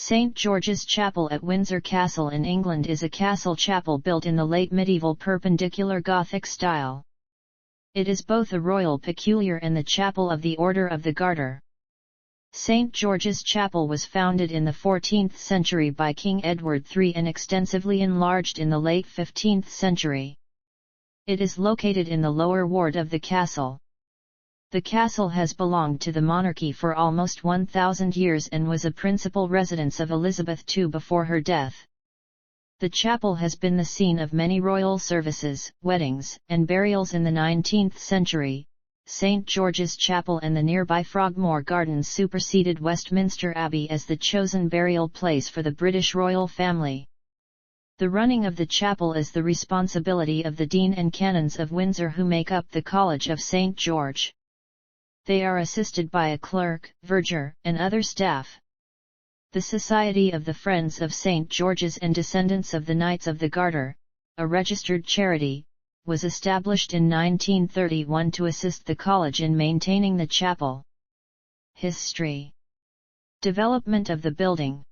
St. George's Chapel at Windsor Castle in England is a castle chapel built in the late medieval Perpendicular Gothic style. It is both a royal peculiar and the chapel of the Order of the Garter. St. George's Chapel was founded in the 14th century by King Edward III and extensively enlarged in the late 15th century. It is located in the lower ward of the castle. The castle has belonged to the monarchy for almost 1,000 years and was a principal residence of Elizabeth II before her death. The chapel has been the scene of many royal services, weddings, and burials in the 19th century. St. George's Chapel and the nearby Frogmore Gardens superseded Westminster Abbey as the chosen burial place for the British royal family. The running of the chapel is the responsibility of the Dean and Canons of Windsor, who make up the College of St. George. They are assisted by a clerk, verger, and other staff. The Society of the Friends of St. George's and Descendants of the Knights of the Garter, a registered charity, was established in 1931 to assist the college in maintaining the chapel. History. Development of the building.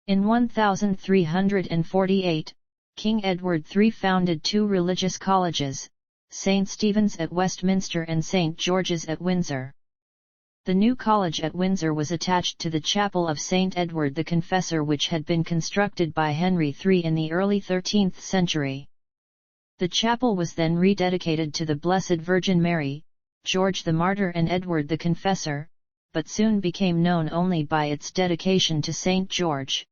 In 1348, King Edward III founded two religious colleges, St. Stephen's at Westminster and St. George's at Windsor. The new college at Windsor was attached to the chapel of St. Edward the Confessor, which had been constructed by Henry III in the early 13th century. The chapel was then rededicated to the Blessed Virgin Mary, George the Martyr and Edward the Confessor, but soon became known only by its dedication to St. George.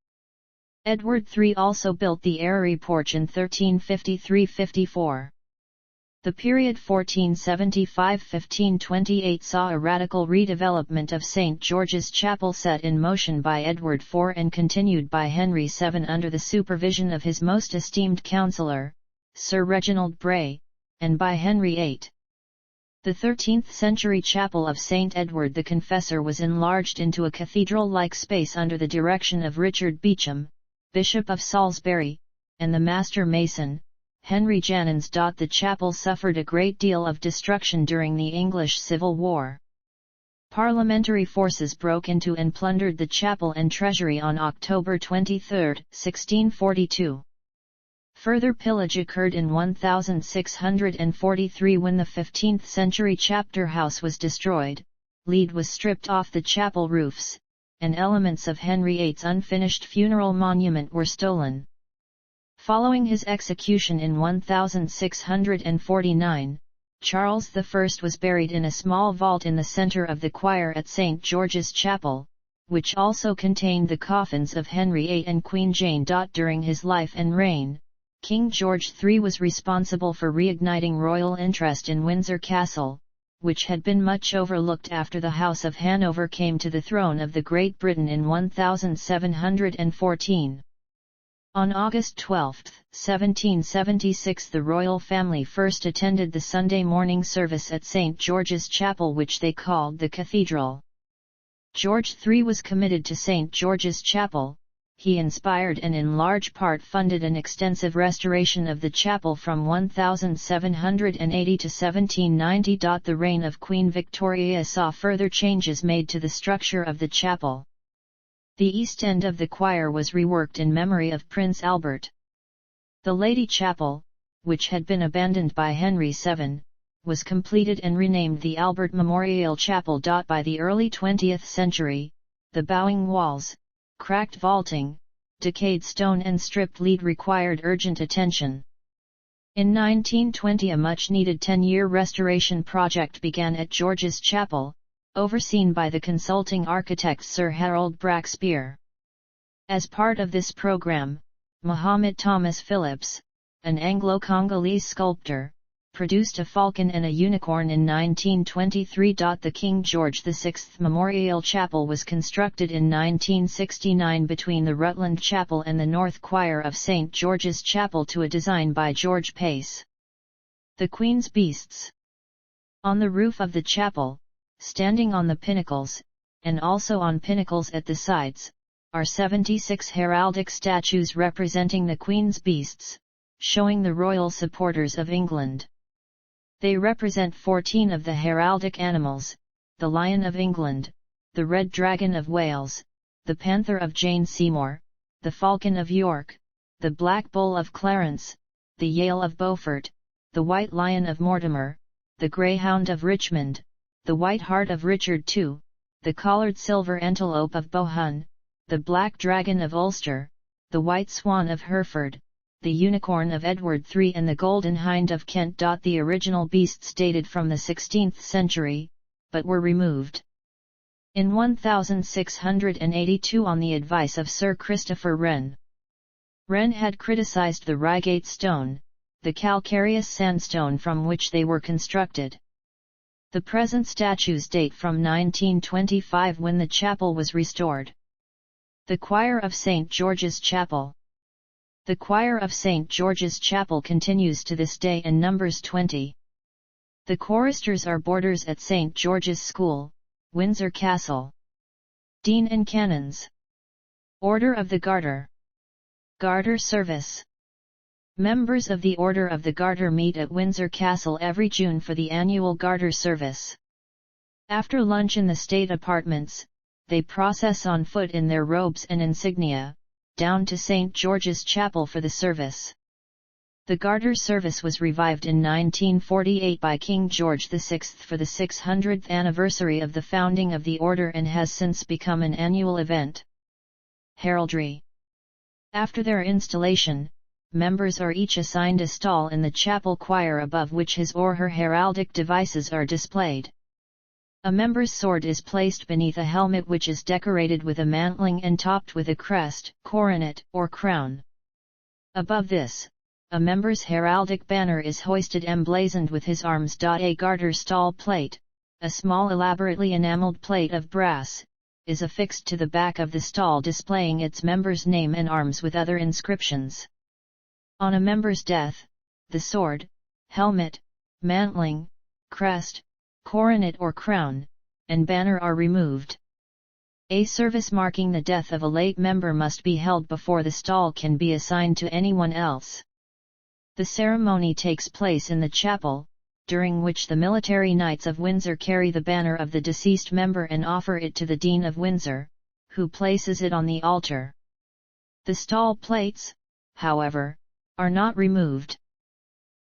Edward III also built the Arrey Porch in 1353–54. The period 1475–1528 saw a radical redevelopment of St. George's Chapel set in motion by Edward IV and continued by Henry VII under the supervision of his most esteemed counsellor, Sir Reginald Bray, and by Henry VIII. The 13th-century chapel of St. Edward the Confessor was enlarged into a cathedral-like space under the direction of Richard Beauchamp, Bishop of Salisbury, and the master mason, Henry Janens. The chapel suffered a great deal of destruction during the English Civil War. Parliamentary forces broke into and plundered the chapel and treasury on October 23, 1642. Further pillage occurred in 1643 when the 15th-century chapter house was destroyed, lead was stripped off the chapel roofs, and elements of Henry VIII's unfinished funeral monument were stolen. Following his execution in 1649, Charles I was buried in a small vault in the centre of the choir at St. George's Chapel, which also contained the coffins of Henry VIII and Queen Jane. During his life and reign, King George III was responsible for reigniting royal interest in Windsor Castle, which had been much overlooked after the House of Hanover came to the throne of the Great Britain in 1714. On August 12, 1776, the royal family first attended the Sunday morning service at St. George's Chapel, which they called the Cathedral. George III was committed to St. George's Chapel. He inspired and in large part funded an extensive restoration of the chapel from 1780 to 1790. The reign of Queen Victoria saw further changes made to the structure of the chapel. The east end of the choir was reworked in memory of Prince Albert. The Lady Chapel, which had been abandoned by Henry VII, was completed and renamed the Albert Memorial Chapel. By the early 20th century, the bowing walls, cracked vaulting, decayed stone and stripped lead required urgent attention. In 1920 a much-needed 10-year restoration project began at George's Chapel, overseen by the consulting architect Sir Harold Brackspear. As part of this program, Mohammed Thomas Phillips, an Anglo-Congolese sculptor, produced a falcon and a unicorn in 1923. The King George VI Memorial Chapel was constructed in 1969 between the Rutland Chapel and the North Choir of St. George's Chapel to a design by George Pace. The Queen's Beasts. On the roof of the chapel, standing on the pinnacles, and also on pinnacles at the sides, are 76 heraldic statues representing the Queen's Beasts, showing the royal supporters of England. They represent 14 of the heraldic animals, the Lion of England, the Red Dragon of Wales, the Panther of Jane Seymour, the Falcon of York, the Black Bull of Clarence, the Yale of Beaufort, the White Lion of Mortimer, the Greyhound of Richmond, the White Hart of Richard II, the Collared Silver Antelope of Bohun, the Black Dragon of Ulster, the White Swan of Hereford, the Unicorn of Edward III and the Golden Hind of Kent. The original beasts dated from the 16th century, but were removed in 1682 on the advice of Sir Christopher Wren. Wren had criticized the Reigate stone, the calcareous sandstone from which they were constructed. The present statues date from 1925 when the chapel was restored. The Choir of St. George's Chapel. The choir of St. George's Chapel continues to this day and numbers 20. The choristers are boarders at St. George's School, Windsor Castle. Dean and Canons. Order of the Garter. Garter Service. Members of the Order of the Garter meet at Windsor Castle every June for the annual Garter Service. After lunch in the state apartments, they process on foot in their robes and insignia, down to St. George's Chapel for the service. The Garter Service was revived in 1948 by King George VI for the 600th anniversary of the founding of the order and has since become an annual event. Heraldry. After their installation, members are each assigned a stall in the chapel choir above which his or her heraldic devices are displayed. A member's sword is placed beneath a helmet which is decorated with a mantling and topped with a crest, coronet, or crown. Above this, a member's heraldic banner is hoisted emblazoned with his arms. A garter stall plate, a small elaborately enameled plate of brass, is affixed to the back of the stall displaying its member's name and arms with other inscriptions. On a member's death, the sword, helmet, mantling, crest, coronet or crown, and banner are removed. A service marking the death of a late member must be held before the stall can be assigned to anyone else. The ceremony takes place in the chapel, during which the military knights of Windsor carry the banner of the deceased member and offer it to the Dean of Windsor, who places it on the altar. The stall plates, however, are not removed.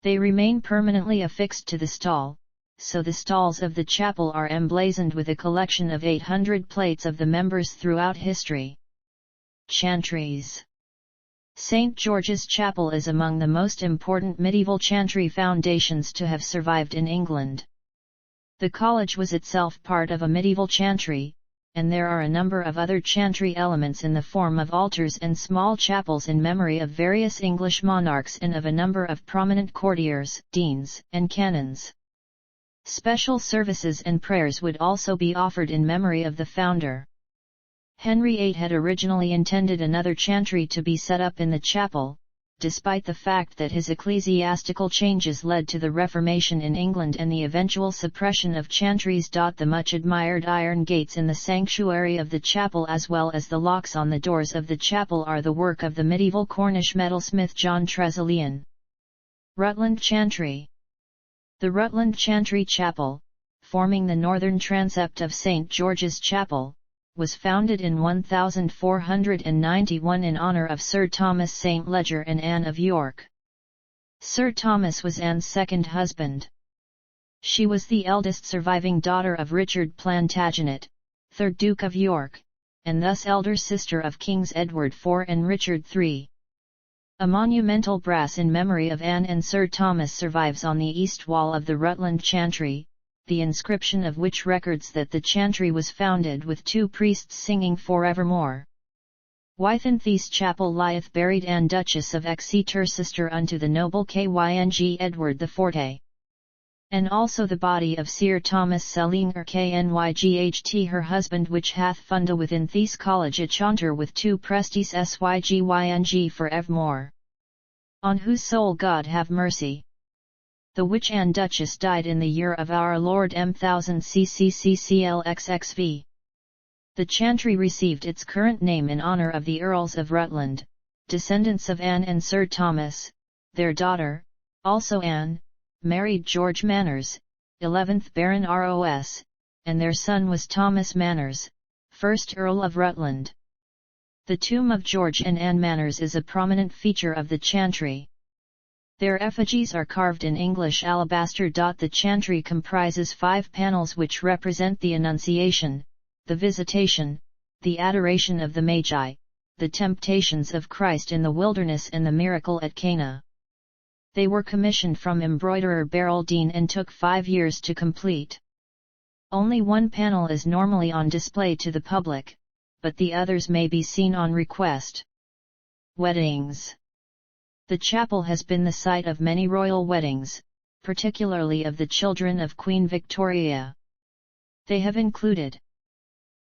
They remain permanently affixed to the stall, so the stalls of the chapel are emblazoned with a collection of 800 plates of the members throughout history. Chantries. St. George's Chapel is among the most important medieval chantry foundations to have survived in England. The college was itself part of a medieval chantry, and there are a number of other chantry elements in the form of altars and small chapels in memory of various English monarchs and of a number of prominent courtiers, deans, and canons. Special services and prayers would also be offered in memory of the founder. Henry VIII had originally intended another chantry to be set up in the chapel, despite the fact that his ecclesiastical changes led to the Reformation in England and the eventual suppression of chantries. The much-admired iron gates in the sanctuary of the chapel as well as the locks on the doors of the chapel are the work of the medieval Cornish metalsmith John Tressilian. Rutland Chantry. The Rutland Chantry Chapel, forming the northern transept of St. George's Chapel, was founded in 1491 in honour of Sir Thomas St. Leger and Anne of York. Sir Thomas was Anne's second husband. She was the eldest surviving daughter of Richard Plantagenet, 3rd Duke of York, and thus elder sister of Kings Edward IV and Richard III. A monumental brass in memory of Anne and Sir Thomas survives on the east wall of the Rutland Chantry, the inscription of which records that the chantry was founded with 2 priests singing forevermore. Wythenthees Chapel lieth buried Anne Duchess of Exeter sister unto the noble King Edward the Forte. And also the body of Sir Thomas Sellinger Knyght her husband which hath funda within Thees College a chanter with 2 prestes sygyng for evermore. On whose soul God have mercy. The which Anne Duchess died in the year of our Lord M1000CCCCLXXV. The chantry received its current name in honour of the Earls of Rutland, descendants of Anne and Sir Thomas. Their daughter, also Anne, married George Manners, 11th Baron Ros, and their son was Thomas Manners, 1st Earl of Rutland. The tomb of George and Anne Manners is a prominent feature of the chantry. Their effigies are carved in English alabaster. The chantry comprises 5 panels which represent the Annunciation, the Visitation, the Adoration of the Magi, the Temptations of Christ in the Wilderness and the Miracle at Cana. They were commissioned from embroiderer Beryl Dean and took 5 years to complete. Only one panel is normally on display to the public, but the others may be seen on request. Weddings. The chapel has been the site of many royal weddings, particularly of the children of Queen Victoria. They have included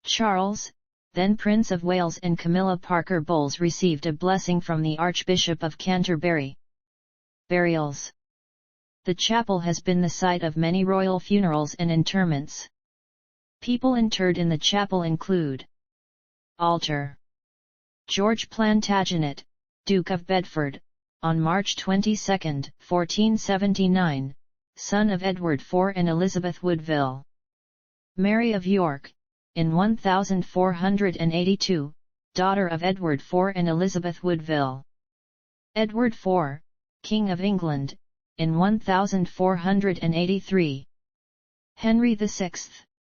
Charles, then Prince of Wales, and Camilla Parker Bowles received a blessing from the Archbishop of Canterbury. Burials. The chapel has been the site of many royal funerals and interments. People interred in the chapel include Altar. George Plantagenet, Duke of Bedford, on March 22, 1479, son of Edward IV and Elizabeth Woodville. Mary of York, in 1482, daughter of Edward IV and Elizabeth Woodville. Edward IV, King of England, in 1483. Henry VI,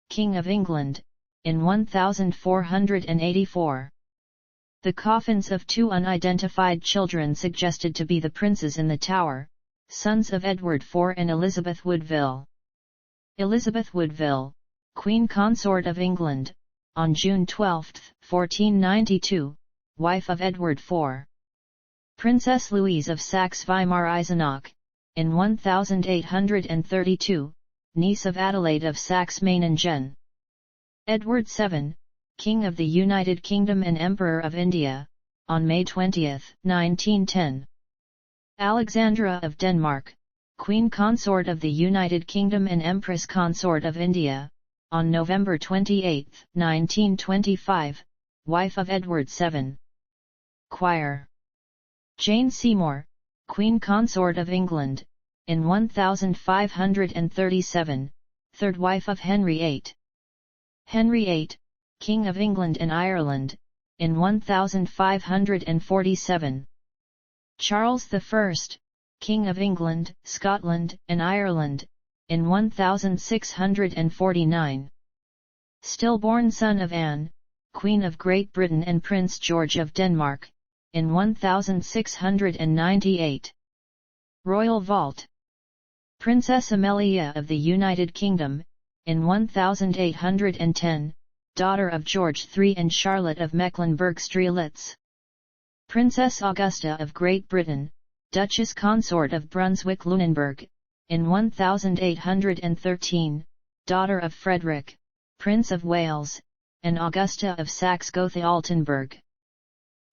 King of England, in 1484. The coffins of 2 unidentified children suggested to be the princes in the Tower, sons of Edward IV and Elizabeth Woodville. Elizabeth Woodville, Queen Consort of England, on June 12, 1492, wife of Edward IV. Princess Louise of Saxe-Weimar-Eisenach, in 1832, niece of Adelaide of Saxe-Meiningen. Edward VII, King of the United Kingdom and Emperor of India, on May 20, 1910. Alexandra of Denmark, Queen Consort of the United Kingdom and Empress Consort of India, on November 28, 1925, wife of Edward VII. Choir. Jane Seymour, Queen Consort of England, in 1537, third wife of Henry VIII. Henry VIII, King of England and Ireland, in 1547. Charles I, King of England, Scotland, and Ireland, in 1649. Stillborn son of Anne, Queen of Great Britain, and Prince George of Denmark, in 1698. Royal Vault. Princess Amelia of the United Kingdom, in 1810, daughter of George III and Charlotte of Mecklenburg-Strelitz. Princess Augusta of Great Britain, Duchess Consort of Brunswick-Lunenburg, in 1813, daughter of Frederick, Prince of Wales, and Augusta of Saxe-Gotha-Altenburg.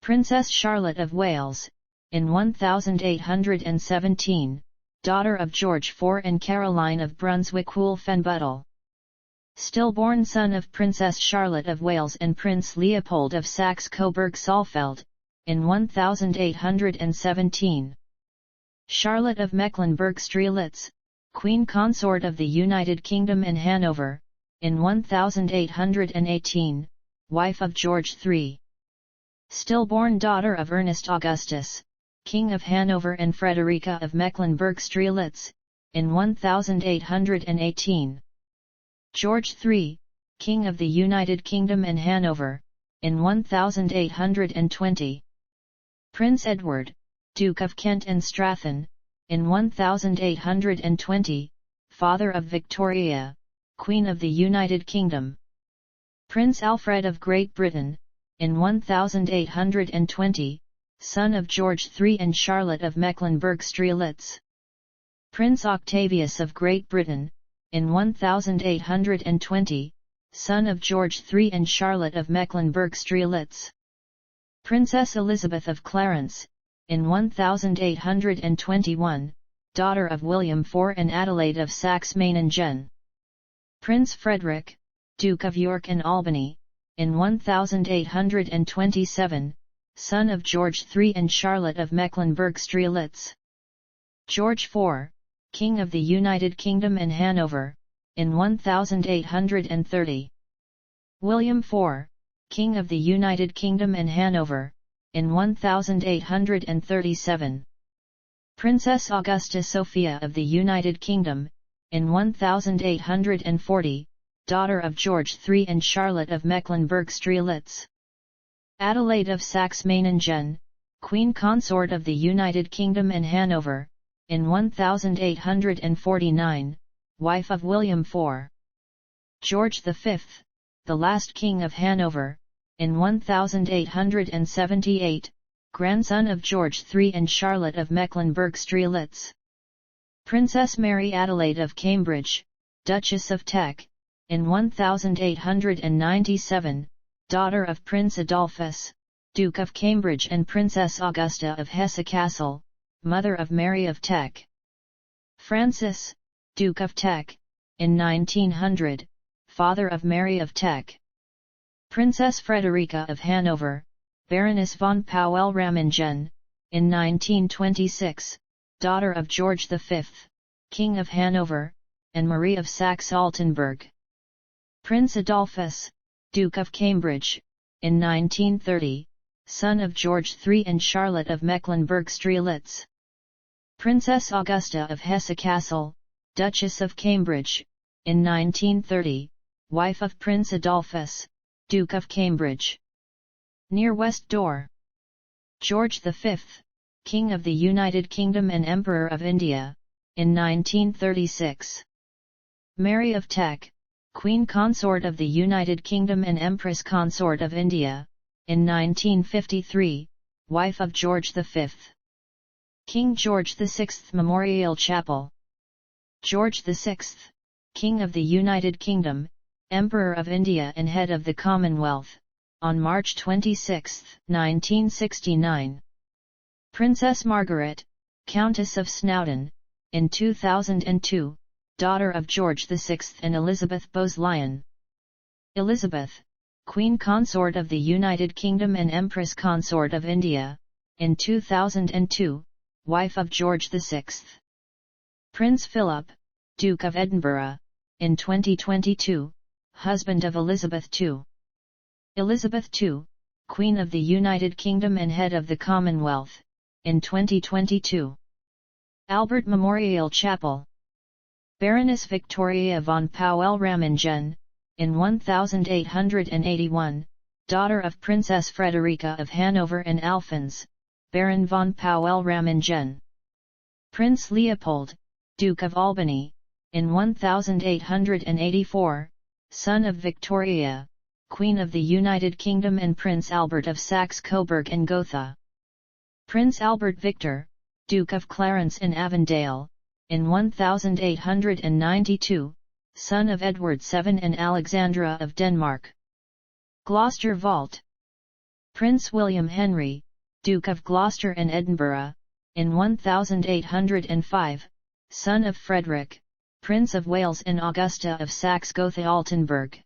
Princess Charlotte of Wales, in 1817, daughter of George IV and Caroline of Brunswick-Wolfenbüttel. Stillborn son of Princess Charlotte of Wales and Prince Leopold of Saxe-Coburg-Saalfeld, in 1817. Charlotte of Mecklenburg-Strelitz, Queen Consort of the United Kingdom and Hanover, in 1818, wife of George III. Stillborn daughter of Ernest Augustus, King of Hanover and Frederica of Mecklenburg-Strelitz, in 1818. George III, King of the United Kingdom and Hanover, in 1820. Prince Edward, Duke of Kent and Strathern, in 1820, father of Victoria, Queen of the United Kingdom. Prince Alfred of Great Britain, in 1820, son of George III and Charlotte of Mecklenburg-Strelitz. Prince Octavius of Great Britain, in 1820, son of George III and Charlotte of Mecklenburg-Strelitz. Princess Elizabeth of Clarence, in 1821, daughter of William IV and Adelaide of Saxe-Meiningen. Prince Frederick, Duke of York and Albany, in 1827, son of George III and Charlotte of Mecklenburg-Strelitz. George IV, King of the United Kingdom and Hanover, in 1830. William IV, King of the United Kingdom and Hanover, in 1837. Princess Augusta Sophia of the United Kingdom, in 1840, daughter of George III and Charlotte of Mecklenburg-Strelitz. Adelaide of Saxe-Meiningen, Queen Consort of the United Kingdom and Hanover, in 1849, wife of William IV. George V, the last King of Hanover, in 1878, grandson of George III and Charlotte of Mecklenburg-Strelitz. Princess Mary Adelaide of Cambridge, Duchess of Teck, in 1897, daughter of Prince Adolphus, Duke of Cambridge and Princess Augusta of Hesse-Kassel, mother of Mary of Teck. Francis, Duke of Teck, in 1900, father of Mary of Teck. Princess Frederica of Hanover, Baroness von Pauwels-Rammingen, in 1926, daughter of George V, King of Hanover, and Marie of Saxe-Altenburg. Prince Adolphus, Duke of Cambridge, in 1930, son of George III and Charlotte of Mecklenburg-Strelitz. Princess Augusta of Hesse-Kassel, Duchess of Cambridge, in 1930, wife of Prince Adolphus, Duke of Cambridge. Near West Door. George V, King of the United Kingdom and Emperor of India, in 1936. Mary of Teck, Queen Consort of the United Kingdom and Empress Consort of India, in 1953, wife of George V. King George VI Memorial Chapel. George VI, King of the United Kingdom, Emperor of India and Head of the Commonwealth, on March 26, 1969. Princess Margaret, Countess of Snowdon, in 2002, daughter of George VI and Elizabeth Bowes-Lyon. Elizabeth, Queen Consort of the United Kingdom and Empress Consort of India, in 2002, wife of George VI. Prince Philip, Duke of Edinburgh, in 2022, husband of Elizabeth II. Elizabeth II, Queen of the United Kingdom and Head of the Commonwealth, in 2022. Albert Memorial Chapel. Baroness Victoria von Pauwels-Rammingen, in 1881, daughter of Princess Frederica of Hanover and Alphonse, Baron von Pauwels-Rammingen. Prince Leopold, Duke of Albany, in 1884, son of Victoria, Queen of the United Kingdom and Prince Albert of Saxe-Coburg and Gotha. Prince Albert Victor, Duke of Clarence and Avondale, in 1892, son of Edward VII and Alexandra of Denmark. Gloucester Vault. Prince William Henry, Duke of Gloucester and Edinburgh, in 1805, son of Frederick, Prince of Wales and Augusta of Saxe-Gotha-Altenburg.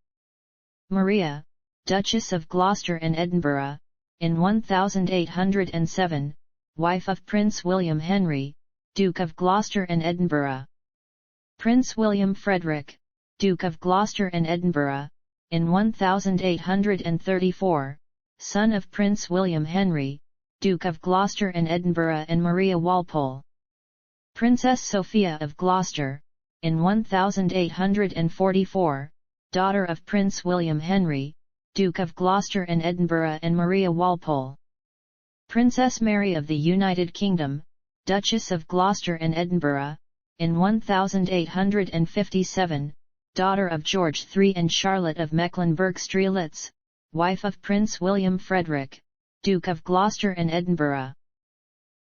Maria, Duchess of Gloucester and Edinburgh, in 1807, wife of Prince William Henry, Duke of Gloucester and Edinburgh. Prince William Frederick, Duke of Gloucester and Edinburgh, in 1834, son of Prince William Henry, Duke of Gloucester and Edinburgh and Maria Walpole. Princess Sophia of Gloucester, in 1844, daughter of Prince William Henry, Duke of Gloucester and Edinburgh and Maria Walpole. Princess Mary of the United Kingdom, Duchess of Gloucester and Edinburgh, in 1857, daughter of George III and Charlotte of Mecklenburg-Strelitz, wife of Prince William Frederick, Duke of Gloucester and Edinburgh.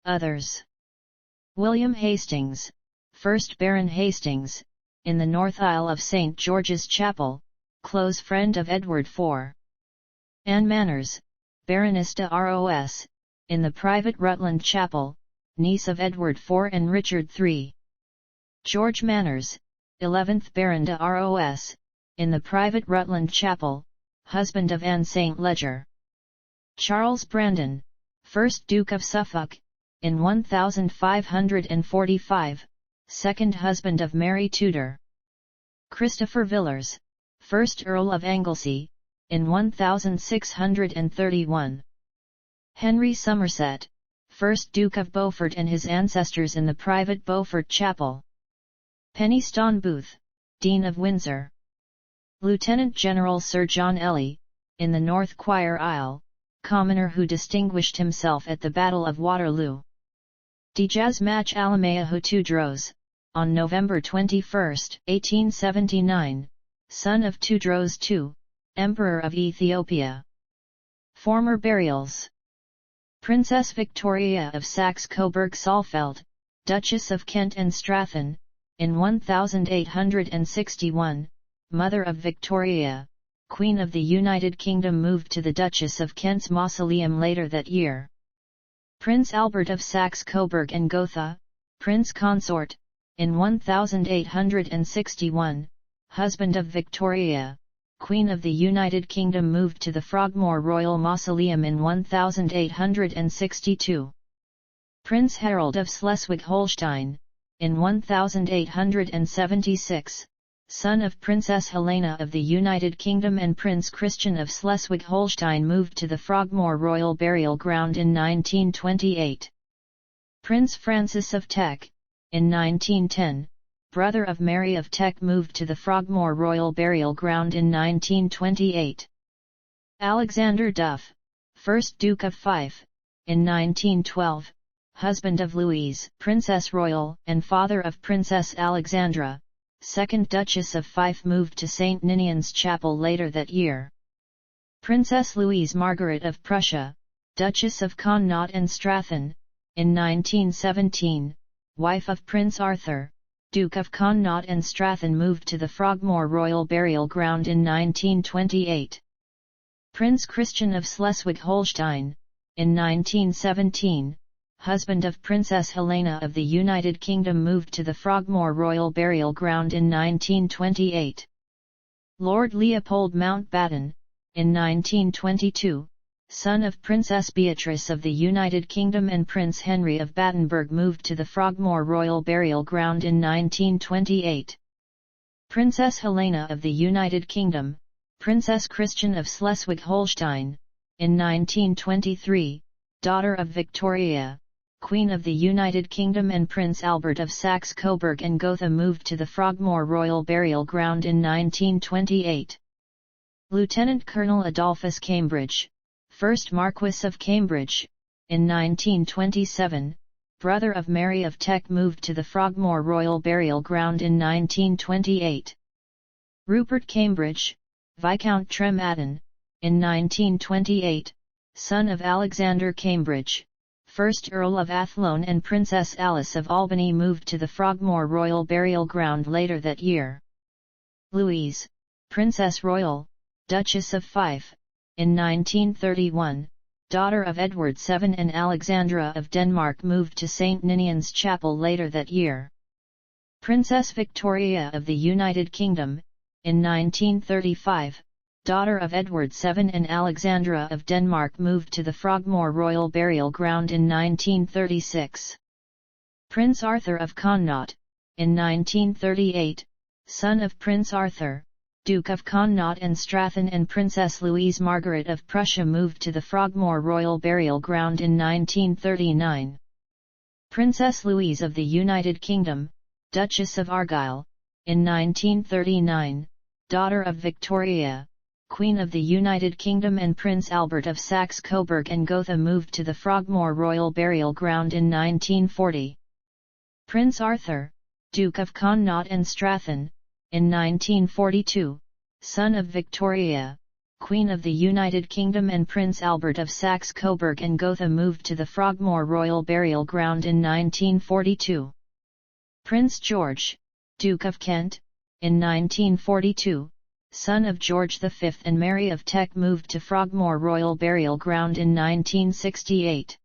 Others. William Hastings, 1st Baron Hastings, in the North Aisle of St. George's Chapel, close friend of Edward IV. Anne Manners, Baroness de Ros, in the private Rutland Chapel, niece of Edward IV and Richard III. George Manners, 11th Baron de Ros, in the private Rutland Chapel, husband of Anne St. Leger. Charles Brandon, 1st Duke of Suffolk, in 1545, second husband of Mary Tudor. Christopher Villars, 1st Earl of Anglesey, in 1631. Henry Somerset, 1st Duke of Beaufort and his ancestors in the private Beaufort Chapel. Penistone Booth, Dean of Windsor. Lieutenant General Sir John Ely, in the North Choir Isle, commoner who distinguished himself at the Battle of Waterloo. Dejaz Mach Alamea Hutudros, on November 21, 1879, son of Tudros II, Emperor of Ethiopia. Former burials. Princess Victoria of Saxe-Coburg-Saalfeld, Duchess of Kent and Strathern, in 1861, mother of Victoria, Queen of the United Kingdom, moved to the Duchess of Kent's mausoleum later that year. Prince Albert of Saxe-Coburg and Gotha, Prince Consort, in 1861, husband of Victoria, Queen of the United Kingdom, moved to the Frogmore Royal Mausoleum in 1862. Prince Harold of Schleswig-Holstein, in 1876, son of Princess Helena of the United Kingdom and Prince Christian of Schleswig-Holstein, moved to the Frogmore Royal Burial Ground in 1928. Prince Francis of Teck, in 1910, brother of Mary of Teck, moved to the Frogmore Royal Burial Ground in 1928. Alexander Duff, 1st Duke of Fife, in 1912, husband of Louise, Princess Royal, and father of Princess Alexandra, 2nd Duchess of Fife, moved to St. Ninian's Chapel later that year. Princess Louise Margaret of Prussia, Duchess of Connaught and Strathern, in 1917, wife of Prince Arthur, Duke of Connaught and Strathern, moved to the Frogmore Royal Burial Ground in 1928. Prince Christian of Schleswig-Holstein, in 1917, husband of Princess Helena of the United Kingdom, moved to the Frogmore Royal Burial Ground in 1928. Lord Leopold Mountbatten, in 1922, son of Princess Beatrice of the United Kingdom and Prince Henry of Battenberg, moved to the Frogmore Royal Burial Ground in 1928. Princess Helena of the United Kingdom, Princess Christian of Schleswig-Holstein, in 1923, daughter of Victoria, Queen of the United Kingdom, and Prince Albert of Saxe-Coburg and Gotha, moved to the Frogmore Royal Burial Ground in 1928. Lieutenant Colonel Adolphus Cambridge, 1st Marquess of Cambridge, in 1927, brother of Mary of Teck, moved to the Frogmore Royal Burial Ground in 1928. Rupert Cambridge, Viscount Trematon, in 1928, son of Alexander Cambridge, 1st Earl of Athlone, and Princess Alice of Albany, moved to the Frogmore Royal Burial Ground later that year. Louise, Princess Royal, Duchess of Fife, in 1931, daughter of Edward VII and Alexandra of Denmark, moved to St. Ninian's Chapel later that year. Princess Victoria of the United Kingdom, in 1935, daughter of Edward VII and Alexandra of Denmark, moved to the Frogmore Royal Burial Ground in 1936. Prince Arthur of Connaught, in 1938, son of Prince Arthur, Duke of Connaught and Strathern, and Princess Louise Margaret of Prussia, moved to the Frogmore Royal Burial Ground in 1939. Princess Louise of the United Kingdom, Duchess of Argyll, in 1939, daughter of Victoria, Queen of the United Kingdom, and Prince Albert of Saxe-Coburg and Gotha, moved to the Frogmore Royal Burial Ground in 1940. Prince Arthur, Duke of Connaught and Strathern, in 1942, son of Victoria, Queen of the United Kingdom, and Prince Albert of Saxe-Coburg and Gotha, moved to the Frogmore Royal Burial Ground in 1942. Prince George, Duke of Kent, in 1942, son of George V and Mary of Teck, moved to Frogmore Royal Burial Ground in 1968.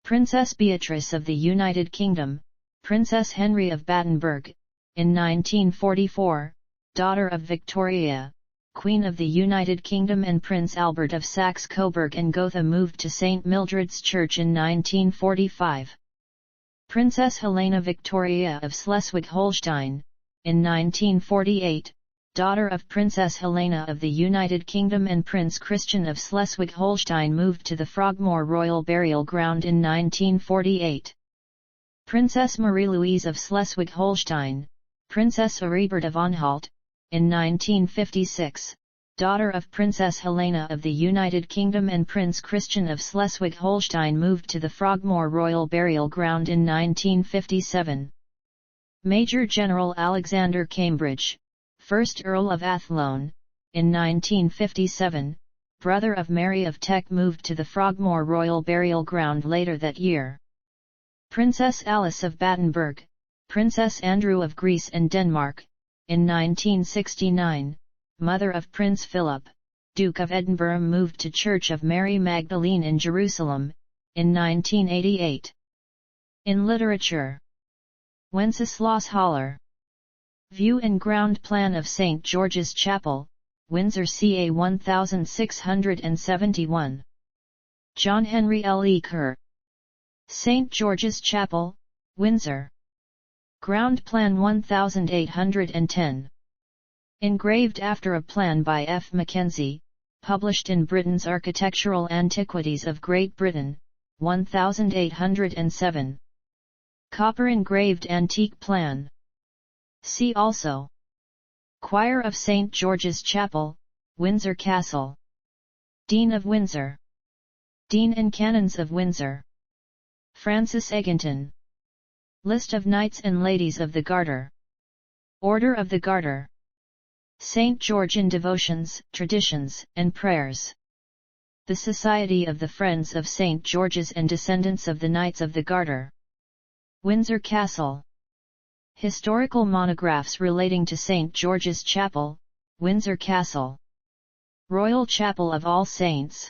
Princess Beatrice of the United Kingdom, Princess Henry of Battenberg, in 1944, daughter of Victoria, Queen of the United Kingdom, and Prince Albert of Saxe-Coburg and Gotha, moved to St. Mildred's Church in 1945. Princess Helena Victoria of Schleswig-Holstein, in 1948, daughter of Princess Helena of the United Kingdom and Prince Christian of Schleswig-Holstein, moved to the Frogmore Royal Burial Ground in 1948. Princess Marie-Louise of Schleswig-Holstein, Princess Aribert of Anhalt, in 1956, daughter of Princess Helena of the United Kingdom and Prince Christian of Schleswig-Holstein, moved to the Frogmore Royal Burial Ground in 1957. Major General Alexander Cambridge, 1st Earl of Athlone, in 1957, brother of Mary of Teck, moved to the Frogmore Royal Burial Ground later that year. Princess Alice of Battenberg, Princess Andrew of Greece and Denmark, in 1969, mother of Prince Philip, Duke of Edinburgh, moved to Church of Mary Magdalene in Jerusalem, in 1988. In literature, Wenceslas Haller. View and ground plan of St. George's Chapel, Windsor ca. 1671. John Henry L. E. Kerr. St. George's Chapel, Windsor. Ground plan 1810. Engraved after a plan by F. Mackenzie, published in Britain's Architectural Antiquities of Great Britain, 1807. Copper engraved antique plan. See also: Choir of St. George's Chapel, Windsor Castle. Dean of Windsor. Dean and Canons of Windsor. Francis Eginton. List of Knights and Ladies of the Garter. Order of the Garter. St. George in Devotions, Traditions, and Prayers. The Society of the Friends of St. George's and Descendants of the Knights of the Garter. Windsor Castle. Historical monographs relating to St. George's Chapel, Windsor Castle. Royal Chapel of All Saints.